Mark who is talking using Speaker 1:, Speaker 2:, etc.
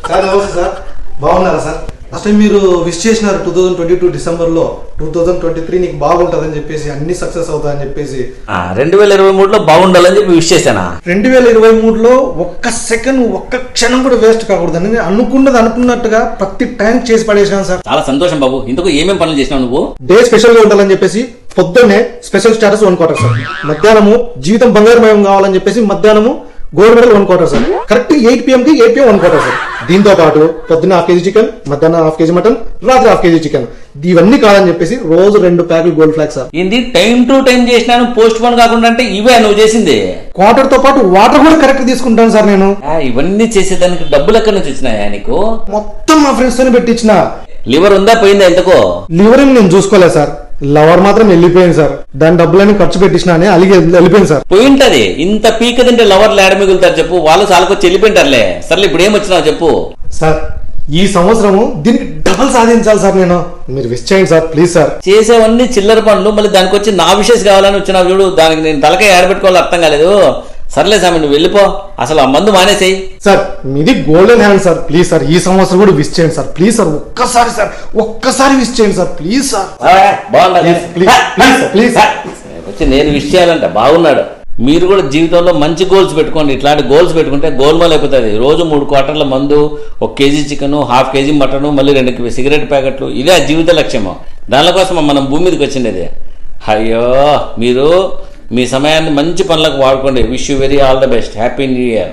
Speaker 1: Sir నమస్తే sir, బాగున్నారా sir? Last time మీరు విష్ చేసినారు 2022 డిసెంబర్లో 2023 నీకు బాగుంటుందని చెప్పేసి, అన్ని సక్సెస్ అవుతాయని చెప్పేసి.
Speaker 2: 2023లో బాగుండాలని చెప్పి విష్ చేశానా?
Speaker 1: 2023లో ఒక్క సెకండ్ ఒక్క క్షణం కూడా వేస్ట్ కాకూడదని నేను అనుకున్నట్టుగా ప్రతి టైం చేసి పడేసాను సార్.
Speaker 2: చాలా సంతోషం బాబు. ఇంతకు ఏమేం పనులు చేసినావు నువ్వు?
Speaker 1: డే స్పెషల్ గా ఉండాలని చెప్పేసి పొద్దున్నే స్పెషల్ స్టాటస్ 1 క్వార్టర్ సార్. మధ్యాహ్నము జీవితం బంగారుమయం కావాలని చెప్పేసి మధ్యాహ్నము gold medal 1 quarter sir. Correct 8 PM కి 8 PM 1 క్వార్టర్ సార్. దీంతో పాటు పొద్దున్న 1/2 kg చికెన్, మధ్యాహ్నం 1/2 kg మటన్, రాత్రి 1/2 kg చికెన్. ఇవన్నీ కాదని చెప్పేసి రోజు 2 ప్యాకులు గోల్డ్ ఫ్లాగ్ సార్.
Speaker 2: ఇది టైం టు టైం చేసినాను, పోస్ట్ పోన్ కాకుండా అంటే ఇవే నువ్వు చేసింది.
Speaker 1: క్వార్టర్ తో పాటు వాటర్ కూడా కరెక్ట్ తీసుకుంటాను సార్ నేను.
Speaker 2: ఇవన్నీ చేసేదానికి డబ్బులు ఎక్కడి నుంచి వచ్చినాయా నీకు?
Speaker 1: మొత్తం మా ఫ్రెండ్స్ తోనే పెట్టించిన.
Speaker 2: లివర్ ఉందా పోయిందా ఎంతకో?
Speaker 1: లివర్ ఏమి నేను చూసుకోలేదు సార్, లవర్ మాత్రం వెళ్ళిపోయింది సార్. దాని డబ్బులని ఖర్చు పెట్టించిన అలిగి వెళ్ళిపోయింది సార్.
Speaker 2: పోయింటది. ఇంత పీక తింటే లవర్లు ఏడ మిగులుతారు చెప్పు? వాళ్ళు చాలాకొచ్చి వెళ్ళిపోయింటారులే. సర్లే ఇప్పుడు ఏమొచ్చినావు చెప్పు.
Speaker 1: సార్ ఈ సంవత్సరము దీనికి డబల్ సాధించాలి సార్. మీరు విష్ చేయండి సార్ ప్లీజ్ సార్.
Speaker 2: చేసేవన్నీ చిల్లర పనులు, మళ్ళీ దానికి వచ్చి నా విషయస్ కావాలని వచ్చినావు చూడు. దానికి నేను తలకాయ ఏడబెట్టుకోవాలి అర్థం కాలేదు. సర్లే సామి నువ్వు వెళ్ళిపో, అసలు ఆ మందు మానేసేయి.
Speaker 1: సార్ మీది golden hand sir, please sir ఈ సంవత్సరం కూడా విష్ చేయండి సార్ ప్లీజ్ సార్. ఒక్కసారి విష్ చేయండి సార్ ప్లీజ్ సార్.
Speaker 2: బాగుండదు
Speaker 1: ప్లీజ్
Speaker 2: వచ్చి నేను విష్ చేయాలంట. బాగున్నాడు. మీరు కూడా జీవితంలో మంచి గోల్స్ పెట్టుకోండి. ఇట్లాంటి గోల్స్ పెట్టుకుంటే గోల్మాల్ అయిపోతుంది. రోజు 3 క్వార్టర్ల మందు, 1 kg చికెన్, 1/2 kg మటన్, మళ్ళీ 2 సిగరెట్ ప్యాకెట్లు. ఇదే ఆ జీవిత లక్ష్యము. దానికోసం మనం భూమి మీదకి వచ్చింది. అయ్యో మీరు మీ సమయాన్ని మంచి పనులకు వాడుకోండి. Wish you very all the best. Happy new year.